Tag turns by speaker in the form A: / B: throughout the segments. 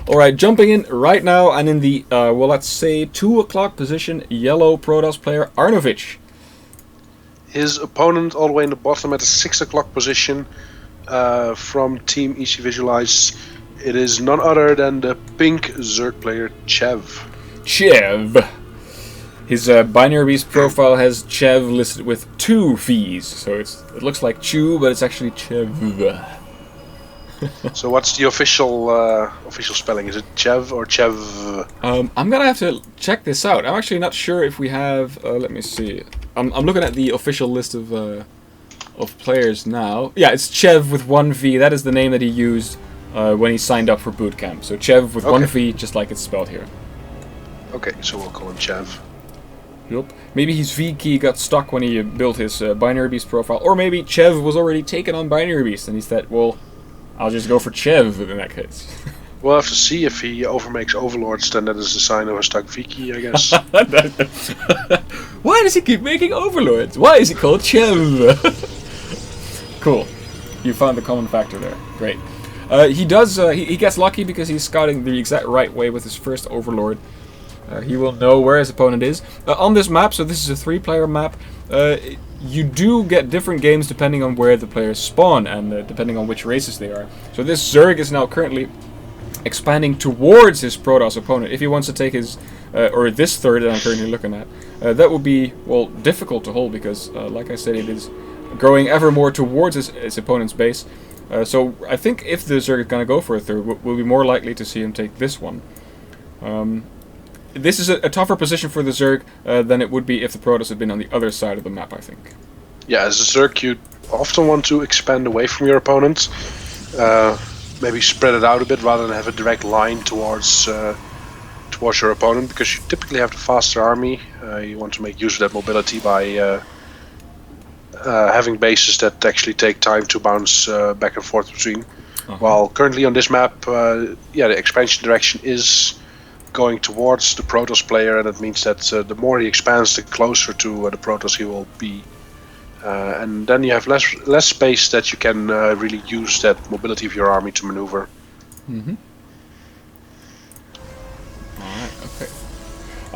A: Alright, jumping in right now, and in the, well, let's say 2 o'clock position, yellow Protoss player Arnovic.
B: His opponent all the way in the bottom at the 6 o'clock position from Team ECV Visualize. It is none other than the pink Zerg player Chev.
A: Chev. His binary beast profile has Chev listed with 2 V's, so it looks like Chew, but it's actually Chev.
B: So what's the official spelling? Is it Chev or Chev?
A: I'm gonna have to check this out. I'm actually not sure if we have. Let me see. I'm looking at the official list of players now. Yeah, it's Chev with 1 V. That is the name that he used when he signed up for Bootcamp. So Chev with 1 V, just like it's spelled here.
B: Okay, so we'll call him Chev.
A: Yep. Maybe his V key got stuck when he built his binary beast profile, or maybe Chev was already taken on binary beast and he said, "Well, I'll just go for Chev in that case."
B: We'll have to see if he overmakes overlords. Then that is a sign of a stuck V key, I guess.
A: Why does he keep making overlords? Why is he called Chev? Cool. You found the common factor there. Great. He does. He gets lucky because he's scouting the exact right way with his first overlord. He will know where his opponent is. On this map, so this is a 3-player map, you do get different games depending on where the players spawn and depending on which races they are. So this Zerg is now currently expanding towards his Protoss opponent. If he wants to take his, or this third that I'm currently looking at, that would be, well, difficult to hold because, like I said, it is growing ever more towards his opponent's base. So I think if the Zerg is going to go for a third, we'll be more likely to see him take this one. This is a tougher position for the Zerg than it would be if the Protoss had been on the other side of the map, I think.
B: Yeah, as a Zerg, you often want to expand away from your opponent. Maybe spread it out a bit rather than have a direct line towards your opponent, because you typically have the faster army. You want to make use of that mobility by having bases that actually take time to bounce back and forth between. While currently on this map, yeah, the expansion direction is going towards the Protoss player, and that means that the more he expands, the closer to the Protoss he will be. And then you have less space that you can really use that mobility of your army to maneuver.
A: Alright, okay.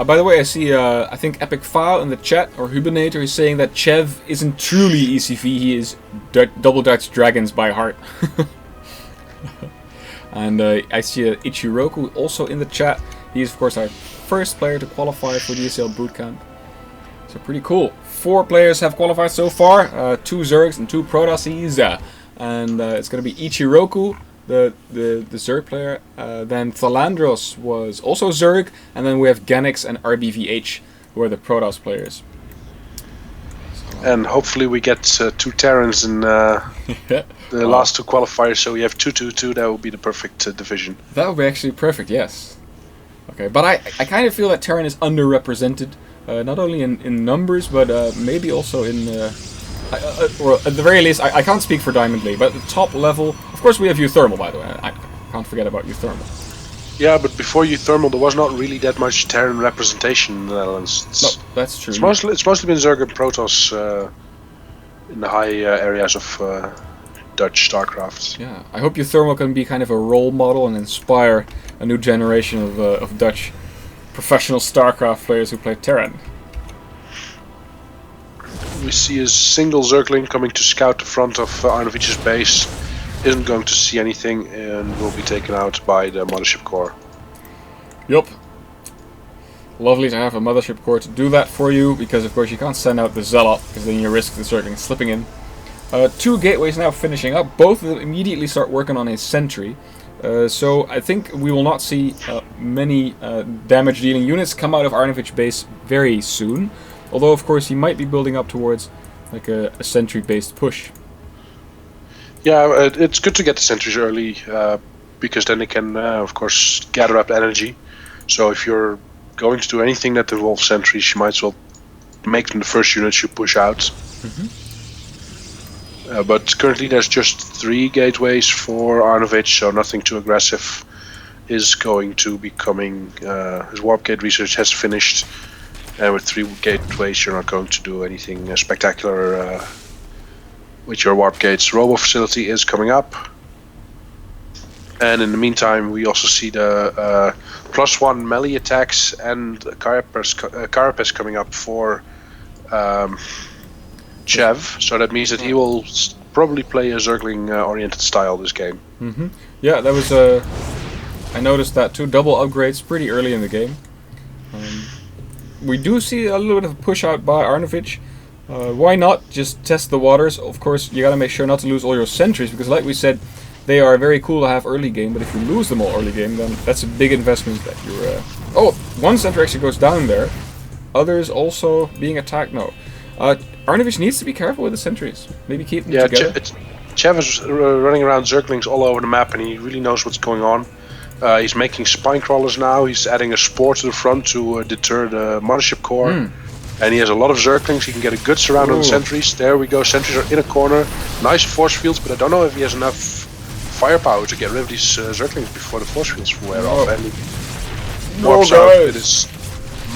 A: By the way, I see, I think Epic File in the chat, or Hubinator, is saying that Chev isn't truly ECV, he is Double Dutch Dragons by heart. And I see Ichiroku also in the chat. He is, of course, our first player to qualify for DSCL Bootcamp. So pretty cool. 4 players have qualified so far, 2 Zergs and 2 Protosses, and it's going to be Ichiroku, the Zerg player, then Thalandros was also Zerg, and then we have Ganix and RBVH, who are the Protoss players.
B: And hopefully we get 2 Terrans in the last 2 qualifiers, so we have 2-2-2, that would be the perfect division.
A: That would be actually perfect, yes. Okay, but I kind of feel that Terran is underrepresented. Not only in numbers, but maybe also in, or at the very least, I can't speak for Diamond League, but at the top level, of course we have Euthermal, by the way. I can't forget about Euthermal.
B: Yeah, but before Euthermal, there was not really that much Terran representation in the Netherlands.
A: No, that's true.
B: It's mostly been Zerg and Protoss in the high areas of Dutch Starcraft.
A: Yeah, I hope Euthermal can be kind of a role model and inspire a new generation of Dutch professional Starcraft players who play Terran.
B: We see a single Zergling coming to scout the front of Arnovic's base. Isn't going to see anything and will be taken out by the Mothership Core.
A: Yup. Lovely to have a Mothership Core to do that for you, because of course you can't send out the Zealot, because then you risk the Zergling slipping in. 2 gateways now finishing up. Both of them immediately start working on a sentry. So I think we will not see many damage-dealing units come out of Arnovic's base very soon. Although, of course, he might be building up towards like a sentry-based push.
B: Yeah, it's good to get the sentries early, because then they can, of course, gather up energy. So if you're going to do anything that involves sentries, you might as well make them the first units you push out. But currently there's just 3 gateways for Arnovic, so nothing too aggressive is going to be coming. His warp gate research has finished, and with 3 gateways you're not going to do anything spectacular with your warp gates. Robo facility is coming up. And in the meantime, we also see the +1 melee attacks and Carapace coming up for Chev. So that means that he will probably play a Zergling-oriented style this game.
A: Yeah, that was I noticed that too. Double upgrades pretty early in the game. We do see a little bit of a push out by Arnovic. Why not just test the waters? Of course, you gotta make sure not to lose all your sentries, because like we said, they are very cool to have early game, but if you lose them all early game, then that's a big investment that you're... Oh, one sentry actually goes down there. Others also being attacked, no. Arnovic needs to be careful with the sentries. Maybe keep them together.
B: Chev is running around Zerglings all over the map, and he really knows what's going on. He's making spine crawlers now. He's adding a spore to the front to deter the Mothership Core. And he has a lot of Zerglings. He can get a good surround on the sentries. There we go. Sentries are in a corner. Nice force fields, but I don't know if he has enough firepower to get rid of these Zerglings before the force fields wear off. And he warps out with his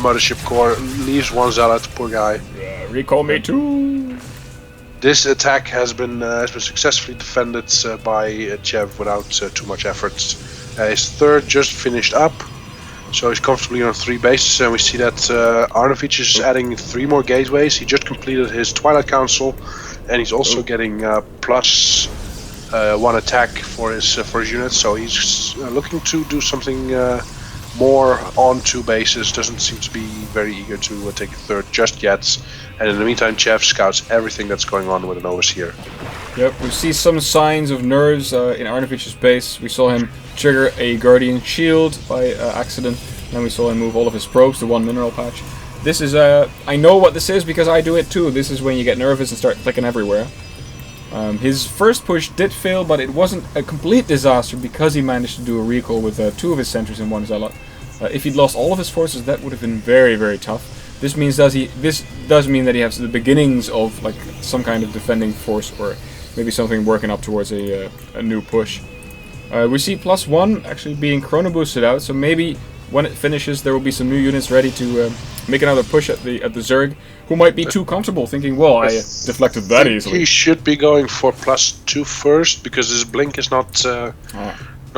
B: Mothership Core, leaves one Zealot, poor guy.
A: Yeah, recall me too.
B: This attack has been successfully defended by Chev without too much effort. His third just finished up, so he's comfortably on 3 bases, and we see that Arnovic is adding 3 more gateways. He just completed his Twilight Council, and he's also getting +1 attack for his units. So he's looking to do something more on 2 bases. Doesn't seem to be very eager to take a third just yet. And in the meantime, Chev scouts everything that's going on with an overseer.
A: Yep, we see some signs of nerves in Arnovic's base. We saw him trigger a Guardian Shield by accident, and we saw him move all of his probes to 1 mineral patch. This is, I know what this is because I do it too. This is when you get nervous and start clicking everywhere. His first push did fail, but it wasn't a complete disaster because he managed to do a recall with 2 of his sentries and 1 Zealot. If he'd lost all of his forces, that would have been very, very tough. This does mean that he has the beginnings of like some kind of defending force, or maybe something working up towards a new push. We see +1 actually being chrono boosted out, so maybe when it finishes there will be some new units ready to make another push at the Zerg, who might be too comfortable, thinking, well, I deflected that easily.
B: He should be going for +2 first, because his blink is not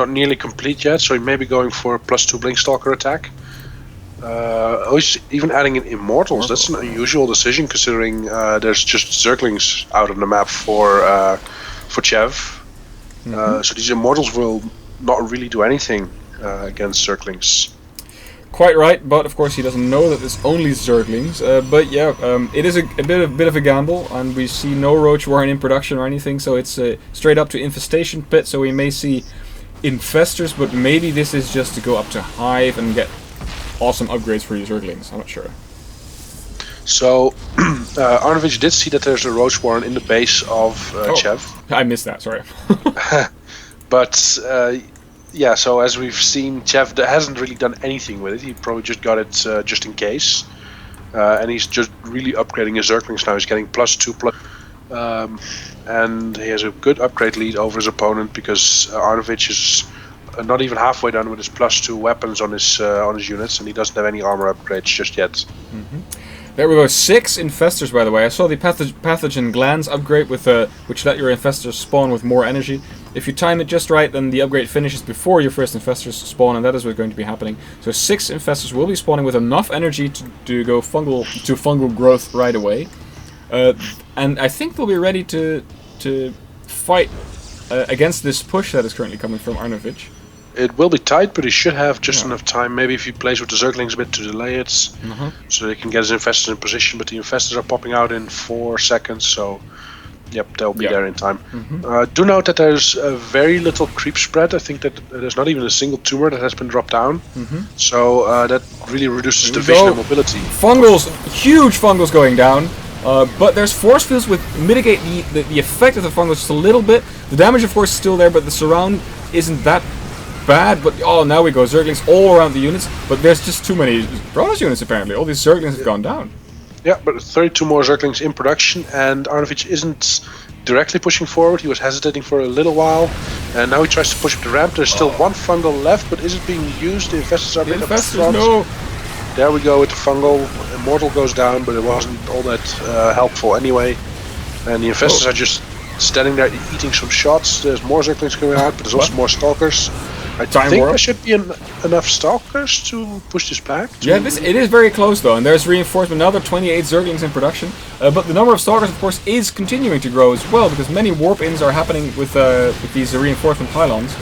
B: nearly complete yet, so he may be going for a +2 Blinkstalker attack. He's even adding in Immortals. That's an unusual decision, considering there's just Zerglings out on the map for Chev. So these Immortals will not really do anything against Zerglings.
A: Quite right, but of course he doesn't know that it's only Zerglings. But yeah, it is a bit of a gamble, and we see no Roach Warren in production or anything, so it's straight up to Infestation Pit. So we may see Infestors, but maybe this is just to go up to Hive and get awesome upgrades for your Zerglings. I'm not sure.
B: So Arnovic did see that there's a Roach Warren in the base of Chev.
A: I missed that, sorry.
B: But yeah, so as we've seen, Chev hasn't really done anything with it. He probably just got it just in case. And he's just really upgrading his Zerglings now. He's getting +2+. And he has a good upgrade lead over his opponent, because Arnovic is not even halfway done with his +2 weapons on his units, and he doesn't have any armor upgrades just yet.
A: There we go, 6 Infestors, by the way. I saw the Pathogen Glands upgrade, with which let your Infestors spawn with more energy. If you time it just right, then the upgrade finishes before your first Infestors spawn, and that is what's going to be happening. So 6 Infestors will be spawning with enough energy to go fungal growth right away. And I think they'll be ready to fight against this push that is currently coming from Arnovic.
B: It will be tight, but he should have just enough time. Maybe if he plays with the Zerglings a bit to delay it, so they can get his Infestors in position. But the Infestors are popping out in 4 seconds, so yep, they'll be there in time. Do note that there's very little creep spread. I think that there's not even a single tumor that has been dropped down. So that really reduces the vision and mobility.
A: Fungals, huge fungals going down. But there's force fields which mitigate the effect of the fungals just a little bit. The damage, of course, is still there, but the surround isn't that bad. But oh, now we go, Zerglings all around the units. But there's just too many Brothers units apparently. All these Zerglings have gone down.
B: Yeah, but 32 more Zerglings in production, and Arnovic isn't directly pushing forward. He was hesitating for a little while, and now he tries to push up the ramp. There's still 1 fungal left, but is it being used? The Infestors are being up front.
A: No.
B: There we go with the fungal. Immortal goes down, but it wasn't all that helpful anyway. And the Infestors are just standing there eating some shots. There's more Zerglings coming out, but there's also more Stalkers. I think there should be enough Stalkers to push this back.
A: Yeah, it is very close though, and there's reinforcement. Another 28 Zerglings in production, but the number of Stalkers, of course, is continuing to grow as well because many warp-ins are happening with these reinforcement pylons.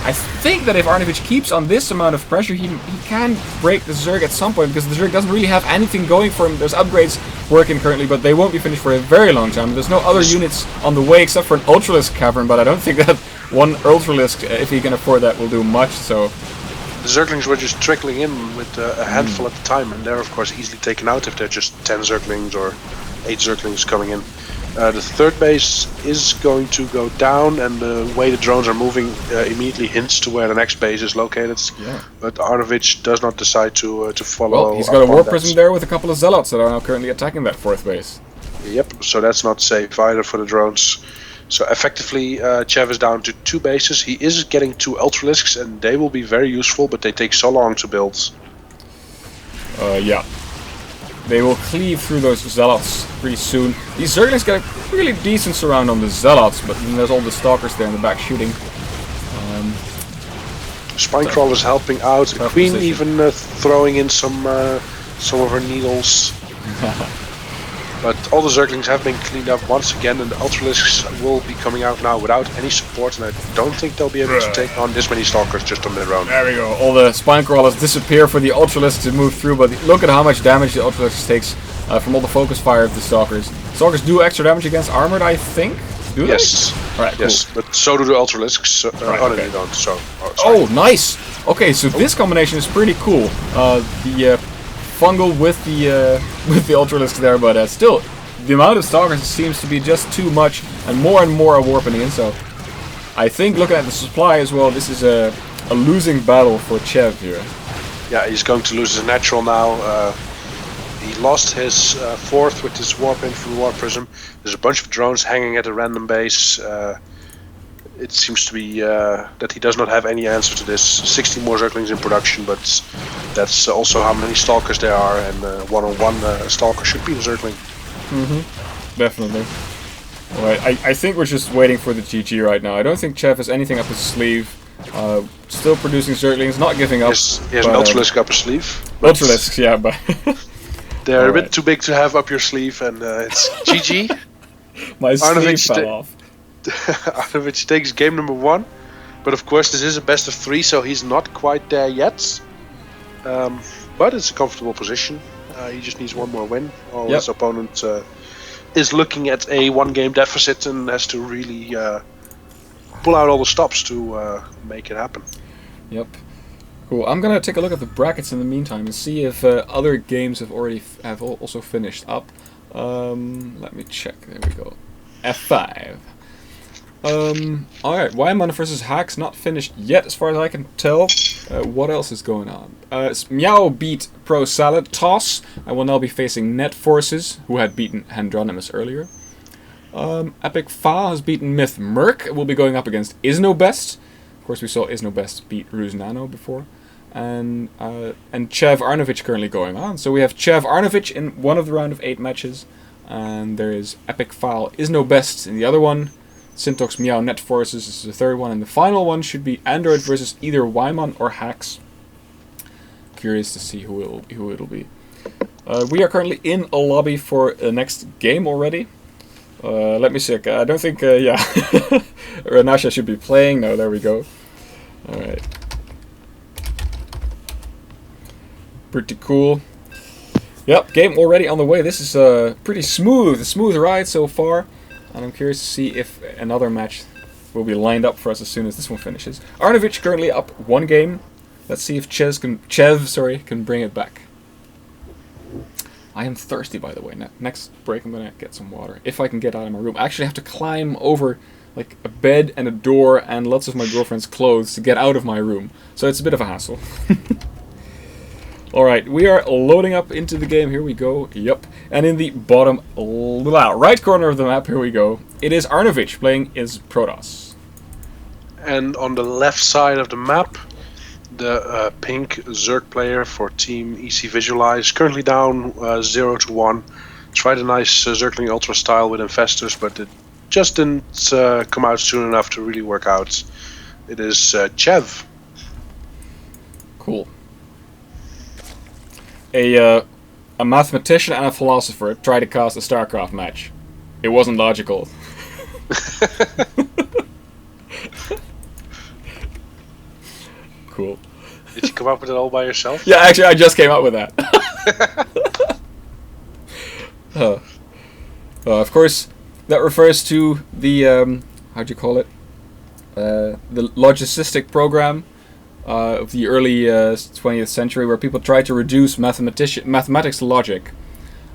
A: I think that if Arnovic keeps on this amount of pressure, he can break the Zerg at some point because the Zerg doesn't really have anything going for him. There's upgrades working currently, but they won't be finished for a very long time. There's no other units on the way except for an Ultralisk Cavern, but I don't think that one Ultralisk, if he can afford that, will do much. So
B: the Zerglings were just trickling in with a handful at the time, and they're of course easily taken out if they're just 10 Zerglings or 8 Zerglings coming in. The third base is going to go down, and the way the drones are moving immediately hints to where the next base is located.
A: Yeah.
B: But Arnovic does not decide to follow.
A: Well, he's got a War Prism there with a couple of Zealots that are now currently attacking that fourth base.
B: Yep, so that's not safe either for the drones. So effectively, Chev is down to 2 bases. He is getting 2 Ultralisks, and they will be very useful, but they take so long to build.
A: Yeah. They will cleave through those Zealots pretty soon. These Zerglings get a really decent surround on the Zealots, but then there's all the Stalkers there in the back shooting.
B: Spinecrawl is helping out. The Queen
A: position.
B: even throwing in some of her needles. But all the Zerglings have been cleaned up once again, and the Ultralisks will be coming out now without any support, and I don't think they'll be able to take on this many Stalkers just on their own.
A: There we go. All the Spinecrawlers disappear for the Ultralisks to move through, but look at how much damage the Ultralisks takes from all the focus fire of the Stalkers. Stalkers do extra damage against armored, I think? Do
B: yes.
A: They? Alright,
B: yes,
A: cool.
B: but so do the Ultralisks.
A: Okay.
B: They don't, so...
A: Oh, nice! Okay, so this combination is pretty cool. The fungal with the Ultralisks there, but still, the amount of Stalkers seems to be just too much, and more are warping in, so I think looking at the supply as well, this is a losing battle for Chev here.
B: Yeah, he's going to lose his natural now. He lost his fourth with his warp in from the War Prism. There's a bunch of drones hanging at a random base. It seems to be that he does not have any answer to this. 60 more Zerglings in production, but that's also how many Stalkers there are, and one-on-one Stalker should be a Zergling.
A: Mm-hmm. Definitely. Alright, I think we're just waiting for the GG right now. I don't think Chev has anything up his sleeve. Still producing Zerglings, not giving up.
B: He has an Ultralisk up his sleeve.
A: Ultralisks, yeah, but...
B: They're a bit too big to have up your sleeve, and it's GG.
A: My sleeve fell off.
B: Arnovic takes game number 1, but of course this is a best of 3, so he's not quite there yet. But it's a comfortable position. He just needs one more win. His opponent is looking at a 1-game deficit and has to really pull out all the stops to make it happen.
A: Yep. Cool. I'm gonna take a look at the brackets in the meantime and see if other games have also finished up. Let me check. There we go. F5. Alright, Wyman versus Hacks not finished yet as far as I can tell. What else is going on? Meow beat Pro Salad Toss. I will now be facing Net Forces, who had beaten Handronimus earlier. Epic Fa has beaten Myth Merc. Will be going up against Isnobest. Of course, we saw Isnobest beat Ruse Nano before. And Chev Arnovic currently going on. So we have Chev Arnovic in one of the round of 8 matches. And there is Epic File Isnobest in the other one. Syntox Meow Net Forces is the third one. And the final one should be Android versus either Wyman or Hacks. Curious to see who it'll be. We are currently in a lobby for the next game already. Let me check. I don't think, yeah. Renasha should be playing. No, there we go. Alright. Pretty cool. Yep, game already on the way. This is a pretty smooth ride so far. And I'm curious to see if another match will be lined up for us as soon as this one finishes. Arnovic currently up 1 game. Let's see if Chev can bring it back. I am thirsty, by the way. Next break, I'm gonna get some water if I can get out of my room. I actually have to climb over like a bed and a door and lots of my girlfriend's clothes to get out of my room. So it's a bit of a hassle. Alright, we are loading up into the game. Here we go. Yep. And in the bottom right corner of the map, here we go. It is Arnovic playing as Protoss.
B: And on the left side of the map, the pink Zerg player for Team EC Visualize, currently down 0-1. Tried a nice Zergling Ultra style with Infestors, but it just didn't come out soon enough to really work out. It is Chev.
A: Cool. A mathematician and a philosopher tried to cast a Starcraft match. It wasn't logical. Cool.
B: Did you come up with it all by yourself?
A: Yeah, actually, I just came up with that. Of course, that refers to the how'd you call it? The logicistic program of the early 20th century, where people tried to reduce mathematics to logic,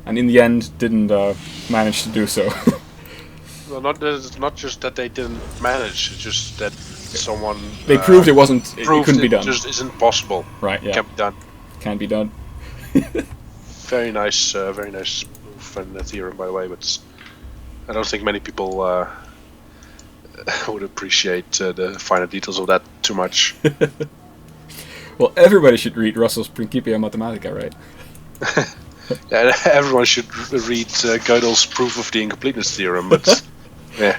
A: and in the end didn't manage to do so.
B: Well, not just that they didn't manage, it's just that someone
A: they proved it wasn't. It couldn't be done.
B: It just isn't possible.
A: Right? Yeah.
B: Can't be done.
A: Can't be done.
B: Very nice move and theorem, by the way. But I don't think many people would appreciate the finer details of that too much.
A: Well, everybody should read Russell's Principia Mathematica, right?
B: Yeah, everyone should read Gödel's proof of the incompleteness theorem, but yeah.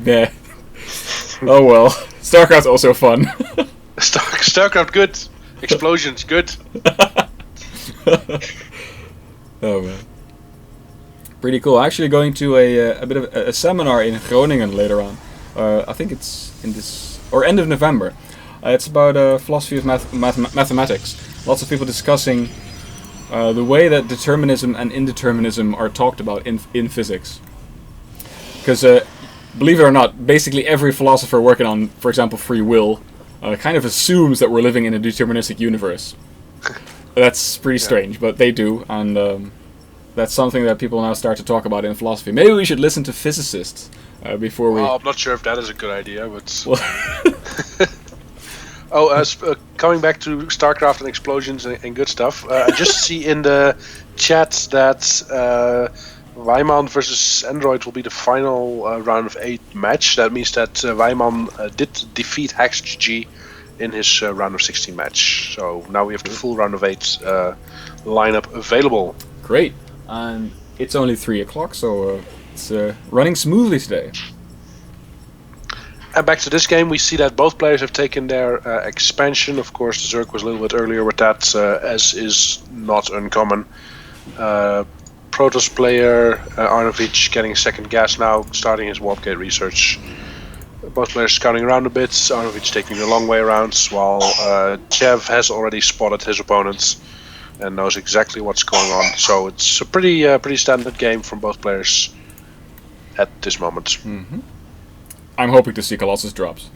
A: Yeah. Oh well. StarCraft's also fun.
B: Starcraft good. Explosions good.
A: Oh man. Pretty cool. Actually going to a bit of a seminar in Groningen later on. I think it's in this or end of November. It's about philosophy of mathematics. Lots of people discussing the way that determinism and indeterminism are talked about in physics. Because believe it or not, basically every philosopher working on, for example, free will, kind of assumes that we're living in a deterministic universe. That's pretty strange, but they do, and that's something that people now start to talk about in philosophy. Maybe we should listen to physicists before we...
B: Well, I'm not sure if that is a good idea, but... coming back to StarCraft and explosions and good stuff, I just see in the chat that... Weimann versus Android will be the final round of 8 match. That means that Weimann did defeat HexGG in his round of 16 match. So now we have the full round of 8 lineup available.
A: Great. And it's only 3 o'clock, so it's running smoothly today.
B: And back to this game, we see that both players have taken their expansion. Of course, the Zerg was a little bit earlier with that, as is not uncommon. Protoss player Arnovic getting a second gas now, starting his warp gate research. Both players scouting around a bit. Arnovic taking the long way around, while Chev has already spotted his opponents and knows exactly what's going on. So it's a pretty standard game from both players at this moment.
A: Mm-hmm. I'm hoping to see Colossus drops.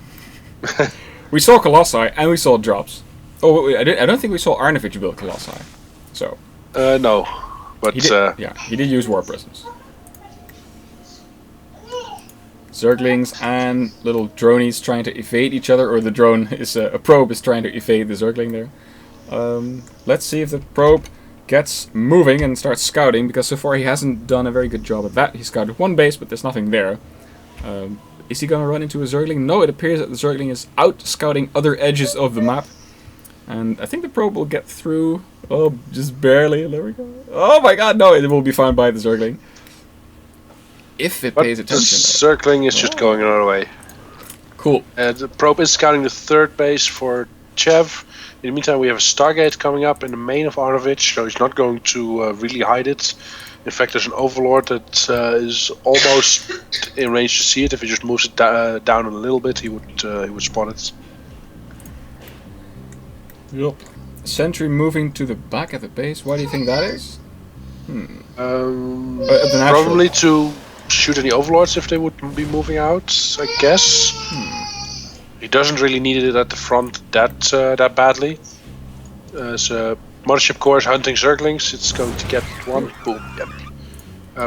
A: We saw Colossi and we saw drops. Oh, wait, I don't think we saw Arnovic build Colossi. So.
B: No. But
A: he did use War Prisms. Zerglings and little dronies trying to evade each other, or the drone is a probe is trying to evade the Zergling there. Let's see if the probe gets moving and starts scouting, because so far he hasn't done a very good job at that. He scouted one base, but there's nothing there. Is he going to run into a Zergling? No, it appears that the Zergling is out scouting other edges of the map. And I think the probe will get through. Oh, just barely. There we go. Oh my god, no, it will be found by the Zergling. If it pays attention.
B: The Zergling is just going another way.
A: Cool.
B: The probe is scouting the third base for Chev. In the meantime, we have a Stargate coming up in the main of Arnovic, so he's not going to really hide it. In fact, there's an Overlord that is almost in range to see it. If he just moves it down a little bit, he would spot it.
A: Yep. Sentry moving to the back of the base. Why do you think that is?
B: Probably to shoot any Overlords if they would be moving out, I guess. He doesn't really need it at the front that badly. So Mothership Core is hunting Zerglings. It's going to get one. Boom. Yep.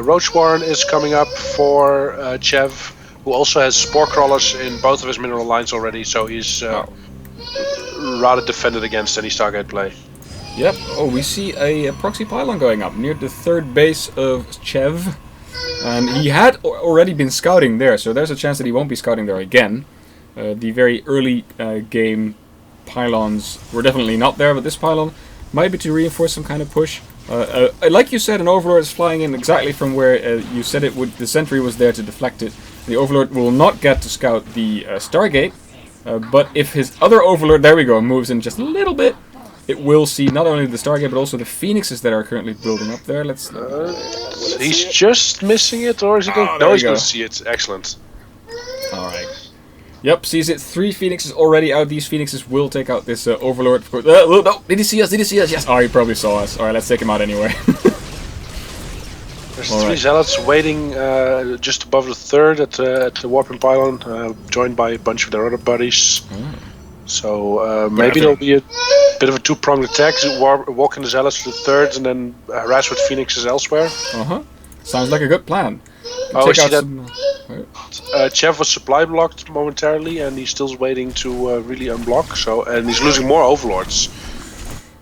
B: Roach Warren is coming up for Chev, who also has Spore Crawlers in both of his mineral lines already, so he's rather defended against any Stargate play.
A: Yep. Oh, we see a proxy pylon going up near the third base of Chev. And he had already been scouting there, so there's a chance that he won't be scouting there again. The very early game pylons were definitely not there, but this pylon might be to reinforce some kind of push. Like you said, an Overlord is flying in exactly from where you said it would. The sentry was there to deflect it. The Overlord will not get to scout the Stargate, but if his other Overlord, there we go, moves in just a little bit, it will see not only the Stargate but also the Phoenixes that are currently building up there. Let's.
B: He's just missing it, or is he going?
A: Oh,
B: No, he's going to see it. Excellent.
A: All right. Yep, sees it. 3 Phoenixes already out. These Phoenixes will take out this Overlord. Of course. No, did he see us? Did he see us? Yes. Oh, he probably saw us. All right, let's take him out anyway.
B: There's 3 Zealots waiting just above the 3rd at the warping pylon, joined by a bunch of their other buddies. So maybe there'll be a bit of a 2-pronged attack. Walk in the Zealots to the 3rd and then harass with Phoenixes elsewhere.
A: Sounds like a good plan.
B: Oh, I see that. Chev was supply blocked momentarily, and he's still waiting to really unblock. So, and he's losing more Overlords.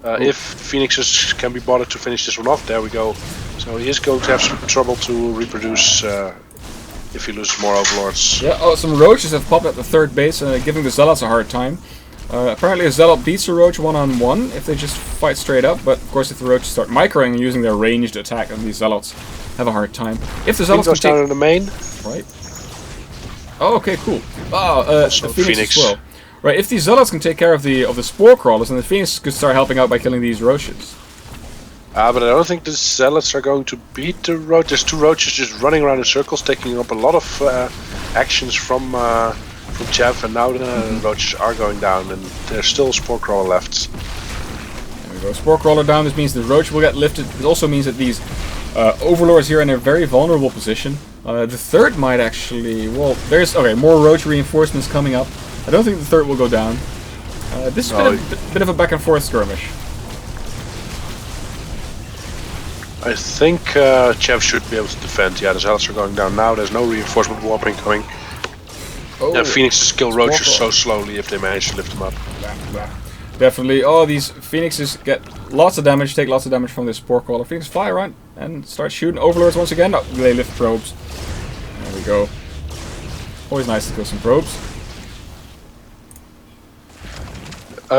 B: If Phoenixes can be bothered to finish this one off, there we go. So he is going to have some trouble to reproduce if he loses more Overlords.
A: Yeah. Oh, some Roaches have popped at the 3rd base, giving the Zealots a hard time. Apparently, a Zealot beats a Roach one-on-one if they just fight straight up. But of course, if the Roaches start microing and using their ranged attack, then these Zealots have a hard time. If the Zealots
B: goes down in the main,
A: right? Oh, okay, cool. Oh, the Phoenix as well. Right, if these Zealots can take care of the Spore Crawlers, then the Phoenix could start helping out by killing these Roaches.
B: But I don't think the Zealots are going to beat the Roach. There's 2 Roaches just running around in circles, taking up a lot of actions from Chev, and now the Roaches are going down, and there's still a Spore Crawler left.
A: There we go. Spore Crawler down. This means the Roach will get lifted. It also means that these Overlords here are in a very vulnerable position. The 3rd might actually... Well, there's... Okay, more Roach reinforcements coming up. I don't think the 3rd will go down. This is a bit of a back and forth skirmish.
B: I think Chev should be able to defend. Yeah, the Zealots are going down now. There's no reinforcement warping coming. Yeah, Phoenixes kill Roaches so slowly if they manage to lift them up.
A: Definitely. Oh, these Phoenixes get lots of damage, take lots of damage from this Spore Crawler. Phoenix fly around and start shooting Overlords once again. Oh, they lift probes. There we go. Always nice to kill some probes.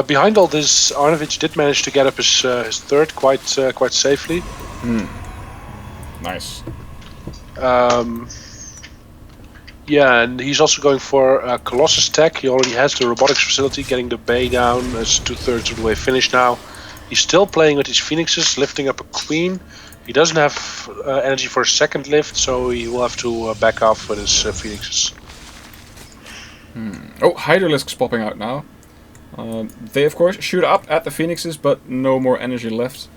B: Behind all this, Arnovic did manage to get up his 3rd quite safely.
A: Nice.
B: Yeah, and he's also going for a Colossus tech. He already has the robotics facility, getting the bay down. It's 2/3 of the way finished now. He's still playing with his Phoenixes, lifting up a Queen. He doesn't have energy for a 2nd lift, so he will have to back off with his Phoenixes.
A: Oh, Hydralisk's popping out now. They of course shoot up at the Phoenixes, but no more energy left.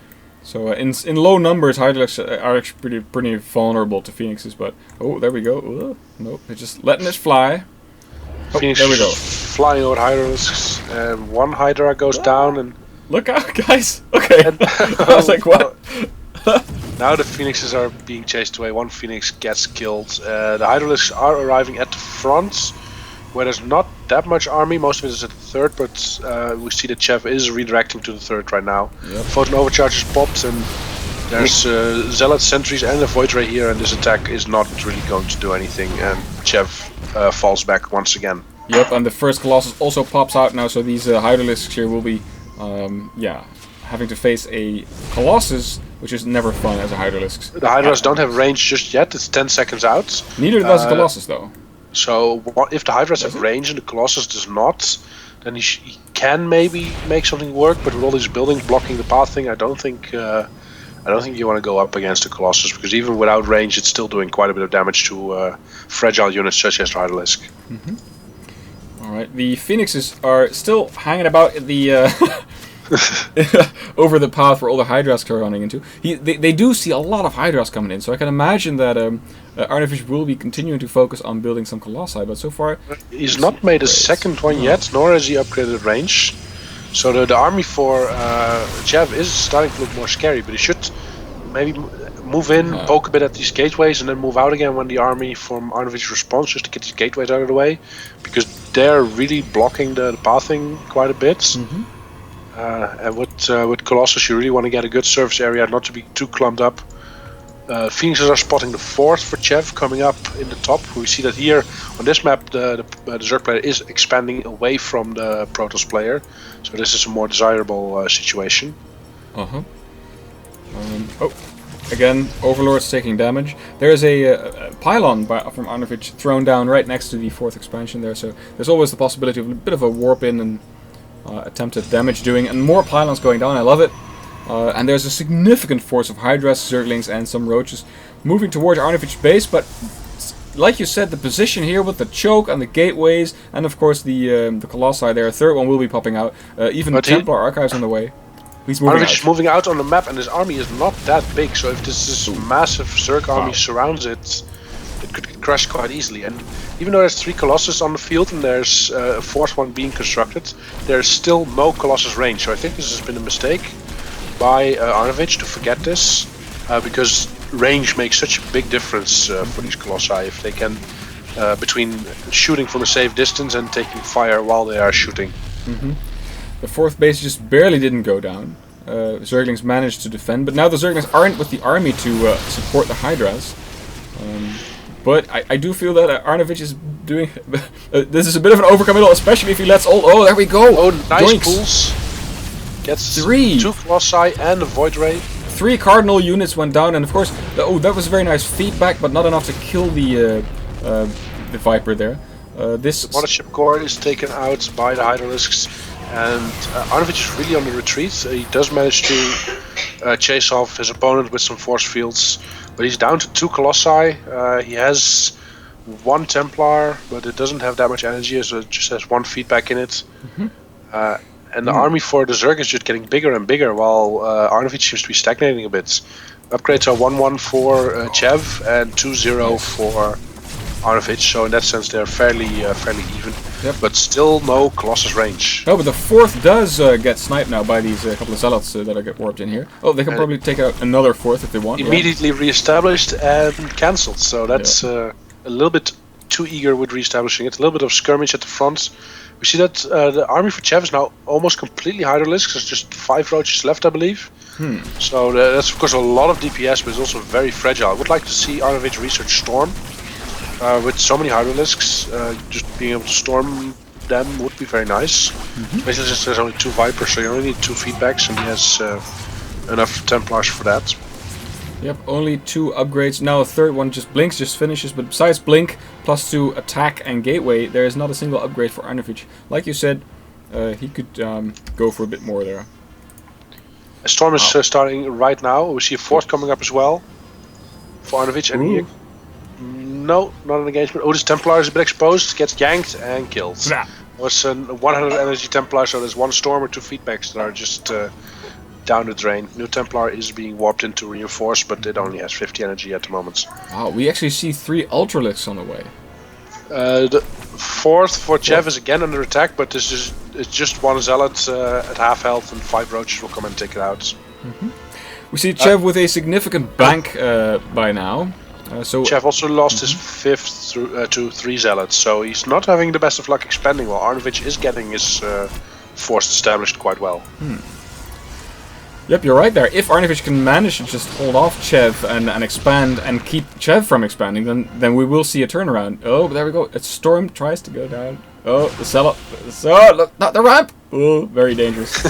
A: So in low numbers, Hydralisks are actually pretty vulnerable to Phoenixes. But oh, there we go. Nope, they're just letting it fly. Oh,
B: Phoenix
A: there we go.
B: Flying over Hydralisks. 1 Hydra goes down, and
A: look out, guys. Okay. I was like, what?
B: Now the Phoenixes are being chased away. 1 Phoenix gets killed. The Hydralisks are arriving at the front, where there's not that much army. Most of it is at the 3rd, but we see that Chev is redirecting to the 3rd right now.
A: Yep.
B: Photon overcharge is popped, and there's Zealot sentries and a Void Ray here, and this attack is not really going to do anything, and Chev falls back once again.
A: Yep, and the first Colossus also pops out now, so these Hydralisks here will be, having to face a Colossus, which is never fun as a Hydralisk.
B: The Hydras don't have range just yet. It's 10 seconds out.
A: Neither does the Colossus, though.
B: So if the Hydras have range and the Colossus does not, then he can maybe make something work. But with all these buildings blocking the pathing, I don't think you want to go up against the Colossus, because even without range, it's still doing quite a bit of damage to fragile units such as the Hydralisk.
A: All right, the Phoenixes are still hanging about at the over the path where all the Hydras are running into. They do see a lot of Hydras coming in, so I can imagine that Arnovic will be continuing to focus on building some Colossi, but so far...
B: He's not made a 2nd one yet, nor has he upgraded range. So the army for Chev is starting to look more scary, but he should maybe move in, poke a bit at these gateways, and then move out again when the army from Arnovic responds, just to get these gateways out of the way, because they're really blocking the pathing quite a bit. And with Colossus, you really want to get a good surface area, not to be too clumped up. Phoenixes are spotting the 4th for Chev coming up in the top. We see that here on this map, the Zerg player is expanding away from the Protoss player, so this is a more desirable situation.
A: Oh, again, Overlord's taking damage. There's a pylon from Arnovic thrown down right next to the 4th expansion there, so there's always the possibility of a bit of a warp in and attempted damage doing, and more pylons going down. I love it. And there's a significant force of Hydras, Zerglings, and some Roaches moving towards Arnovic's base, but like you said, the position here with the choke and the gateways, and of course the Colossi there, a third one will be popping out. Even the Templar Archives on the way. He's moving out.
B: Arnovic is moving out on the map, and his army is not that big, so if this massive Zerg army surrounds it, it could get crushed quite easily. And even though there's 3 Colossus on the field and there's a 4th one being constructed, there's still no Colossus range. So I think this has been a mistake by Arnovic to forget this, because range makes such a big difference for these Colossi if they can, between shooting from a safe distance and taking fire while they are shooting.
A: The 4th base just barely didn't go down. Zerglings managed to defend, but now the Zerglings aren't with the army to support the Hydras. But I do feel that Arnovic is doing... this is a bit of an overcommittal, especially if he lets all... Oh, there we go!
B: Oh, nice
A: Yoinks.
B: pulls. Gets
A: 3!
B: 2 Colossi and a Void Ray.
A: 3 Cardinal units went down, and of course... Oh, that was very nice feedback, but not enough to kill the Viper there. This
B: Mothership Core is taken out by the Hydralisks, and Arnovic is really on the retreat. He does manage to chase off his opponent with some force fields, but he's down to 2 Colossi. He has 1 Templar, but it doesn't have that much energy, so it just has 1 feedback in it. And the army for the Zerg is just getting bigger and bigger, while Arnovic seems to be stagnating a bit. Upgrades are 1-1 for Chev and 2-0 for Arnovic, so in that sense they're fairly even.
A: Yep.
B: But still no Colossus range.
A: No, but the 4th does get sniped now by these couple of Zealots that get warped in here. Oh, they can probably take out another 4th if they want.
B: Immediately re-established and cancelled, so that's a little bit too eager with re-establishing it. A little bit of skirmish at the front. We see that the army for Chev is now almost completely Hydralisks. There's just 5 Roaches left, I believe. So that's of course a lot of DPS, but it's also very fragile. I would like to see Arnovic research Storm. With so many Hydralisks, just being able to storm them would be very nice. Especially since there's only 2 Vipers, so you only need 2 feedbacks, and he has enough Templars for that.
A: Yep, only 2 upgrades. Now a third one just blinks, just finishes, but besides blink, plus 2 attack and gateway, there is not a single upgrade for Arnovic. Like you said, he could go for a bit more there.
B: A Storm is starting right now. We see a 4th coming up as well for Arnovic, and he... No, not an engagement. Oh, this Templar is a bit exposed, gets yanked and killed. It was a 100 energy Templar, so there's 1 Storm or 2 feedbacks that are just down the drain. New Templar is being warped into reinforce, but it only has 50 energy at the moment.
A: Wow, we actually see 3 Ultralisks on the way.
B: The 4th for Chev is again under attack, but it's just 1 Zealot at half health, and 5 Roaches will come and take it out.
A: We see Chev with a significant bank by now.
B: Chev also lost his 5th through, to 3 Zealots, so he's not having the best of luck expanding, while Arnovic is getting his force established quite well.
A: Yep, you're right there. If Arnovic can manage to just hold off Chev and expand and keep Chev from expanding, then we will see a turnaround. Oh, there we go. A Storm tries to go down. Oh, the Zealot. Oh, look, not the ramp. Oh, very dangerous.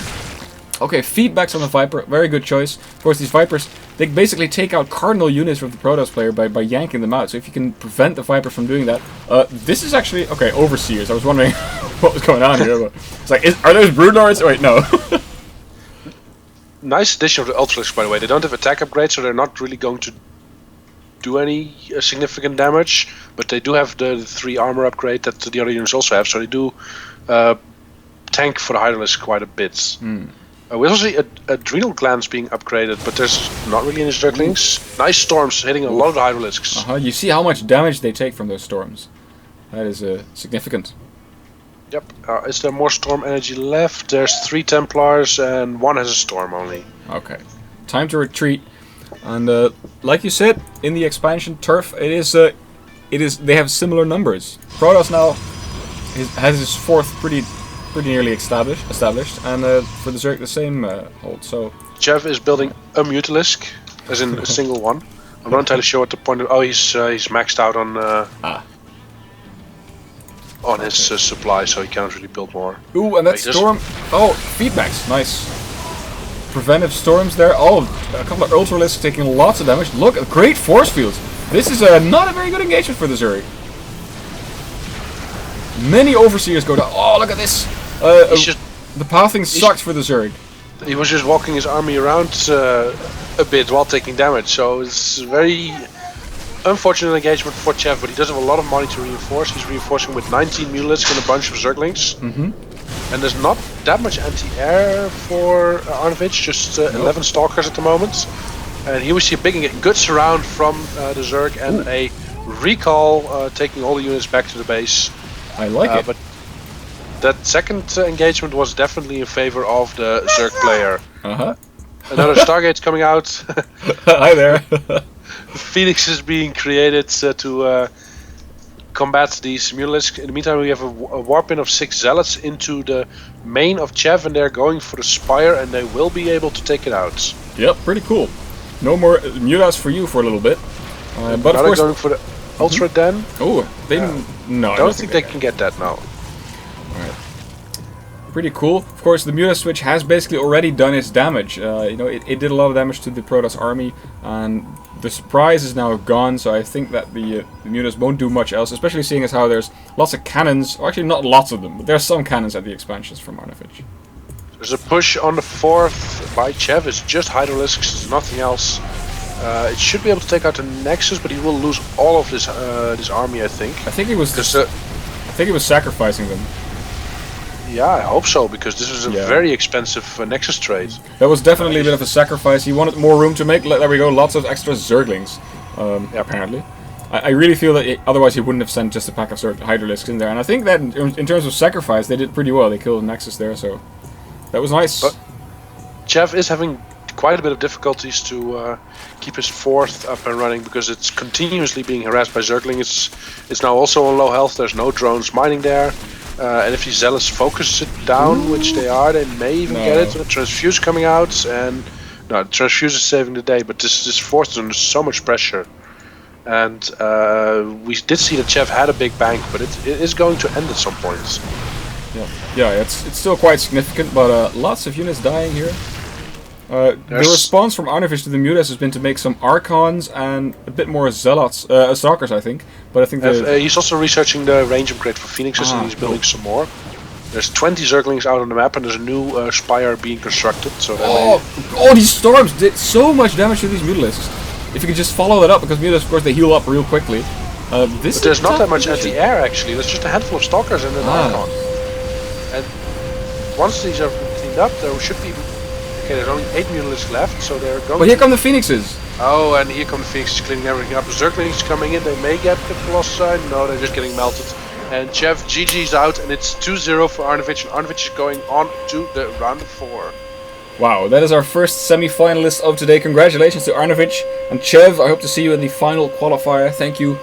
A: Okay, feedbacks on the Viper. Very good choice. Of course, these Vipers, they basically take out Cardinal units from the Protoss player by yanking them out. So if you can prevent the Viper from doing that... this is actually... Okay, Overseers. I was wondering what was going on here. But it's like, are those Broodlords? Wait, no.
B: Nice addition of the Ultralisks, by the way. They don't have attack upgrades, so they're not really going to do any significant damage. But they do have the 3 armor upgrade that the other units also have, so they do tank for the Hydralisk quite a bit. We also see Adrenal Glands being upgraded, but there's not really any Zerglings. Nice Storms hitting a lot of the Hydralisks.
A: You see how much damage they take from those Storms. That is significant.
B: Yep. Is there more Storm energy left? There's 3 Templars and 1 has a Storm only. Okay.
A: Time to retreat. And like you said, in the expansion turf, it is they have similar numbers. Protoss now has his 4th pretty nearly established, and for the Zerg the same hold. So
B: Chev is building a Mutalisk, as in a single one. I'm not entirely sure what the point of... Oh, he's maxed out on his supply, so he can't really build more.
A: Ooh, and that Storm... Oh, feedbacks. Nice. preventive storms there. Oh, a couple of Ultralisks taking lots of damage. Look, great force fields. This is not a very good engagement for the Zerg. Many Overseers go down. Oh, look at this. The pathing sucked for the Zerg.
B: He was just walking his army around a bit while taking damage, so it's a very unfortunate engagement for Chev, but he does have a lot of money to reinforce. He's reinforcing with 19 Mulisk and a bunch of Zerglings. And there's not that much anti-air for Arnovic, just 11 Stalkers at the moment. And here we see a big good surround from the Zerg and a recall taking all the units back to the base.
A: I like it.
B: But that second engagement was definitely in favor of the Zerg player. Another Stargate's coming out.
A: Hi there.
B: Phoenix is being created to combat these Mulisk. In the meantime, we have a warp in of 6 Zealots into the main of Chev, and they're going for the Spire, and they will be able to take it out.
A: Yep, pretty cool. No more Mulas for you for a little bit. But
B: now
A: of course,
B: they're going for the Ultra Den.
A: Oh, they no.
B: I don't think they can get that now.
A: Alright. Pretty cool. Of course, the Mulas switch has basically already done its damage. You know, it did a lot of damage to the Protoss army, and the surprise is now gone. So I think that the Mulas won't do much else, especially seeing as how there's lots of cannons. Or actually, not lots of them, but there's some cannons at the expansions from Arnovic.
B: There's a push on the 4th by Chev. It's just Hydralisks, it's nothing else. It should be able to take out the Nexus, but he will lose all of this army, I think.
A: I think he was sacrificing them.
B: Yeah, I hope so, because this is a very expensive Nexus trade.
A: That was definitely a bit of a sacrifice. He wanted more room to make. There we go, lots of extra Zerglings, apparently. I really feel that otherwise he wouldn't have sent just a pack of Hydralisks in there. And I think that in terms of sacrifice, they did pretty well. They killed the Nexus there, so that was nice.
B: But Chev is having quite a bit of difficulties to keep his 4th up and running, because it's continuously being harassed by Zergling. It's now also on low health. There's no drones mining there. And if these Zealots focus it down, which they are, they may even get it. A Transfuse coming out, and no, Transfuse is saving the day, but this 4th is under so much pressure. And we did see that Chev had a big bank, but it is going to end at some point.
A: Yeah, it's still quite significant, but lots of units dying here. The response from Arnovic to the Mutas has been to make some Archons and a bit more Zealots, Stalkers, I think. But I think
B: he's also researching the range upgrade for Phoenixes, and he's building some more. There's 20 Zerglings out on the map, and there's a new Spire being constructed. So
A: these storms did so much damage to these Mutalisks. If you could just follow that up, because Mutalisks, of course, they heal up real quickly.
B: But there's not that much anti-air, actually. There's just a handful of Stalkers and an Archon. And once these are cleaned up, there should be... Okay, there's only 8 Mutalisks left, so they're going.
A: But here come the Phoenixes!
B: Oh, and here come the Phoenixes cleaning everything up. The Zerglings coming in, they may get the Colossi. No, they're just getting melted. And Chev GG's out, and it's 2-0 for Arnovic, and Arnovic is going on to the round of 4.
A: Wow, that is our first semi-finalist of today. Congratulations to Arnovic and Chev. I hope to see you in the final qualifier. Thank you